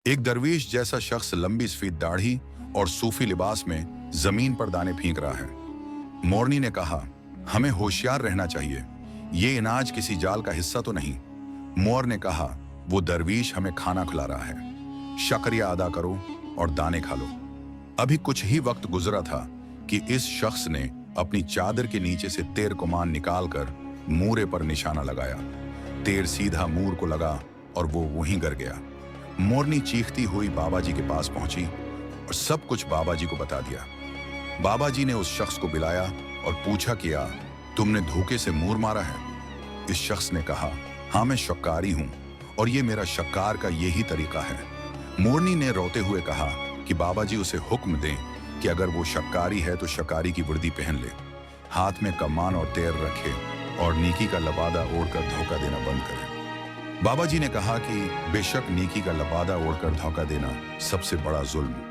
एक दरवीश जैसा शख्स लंबी सफेद दाढ़ी और सूफी लिबास में जमीन पर दाने फेंक रहा है। मोरनी ने कहा, हमें होशियार रहना चाहिए, ये अनाज किसी जाल का हिस्सा तो नहीं। मोर ने कहा, वो दरवीश हमें खाना खिला रहा है, शुक्रिया अदा करो और दाने खा लो। अभी कुछ ही वक्त गुजरा था कि इस शख्स ने अपनी चादर के नीचे से तीर कमान निकालकर मूरे पर निशाना लगाया। तीर सीधा मूर को लगा और वो वहीं गिर गया। मोरनी चीखती हुई बाबा जी के पास पहुंची और सब कुछ बाबा जी को बता दिया। बाबा जी ने उस शख्स को बुलाया और पूछा, किया तुमने धोखे से मूर मारा है? इस शख्स ने कहा, हाँ मैं शक्कारी हूं और ये मेरा शक्कार का यही तरीका है। मोरनी ने रोते हुए कहा कि बाबा जी उसे हुक्म दें कि अगर वो शक्कारी है तो शक्कारी की वर्दी पहन ले, हाथ में कमान और तीर रखे और नीकी का लबादा ओढ़कर धोखा देना बंद करे। बाबा जी ने कहा कि बेशक नीकी का लबादा ओढ़कर धोखा देना सबसे बड़ा जुल्म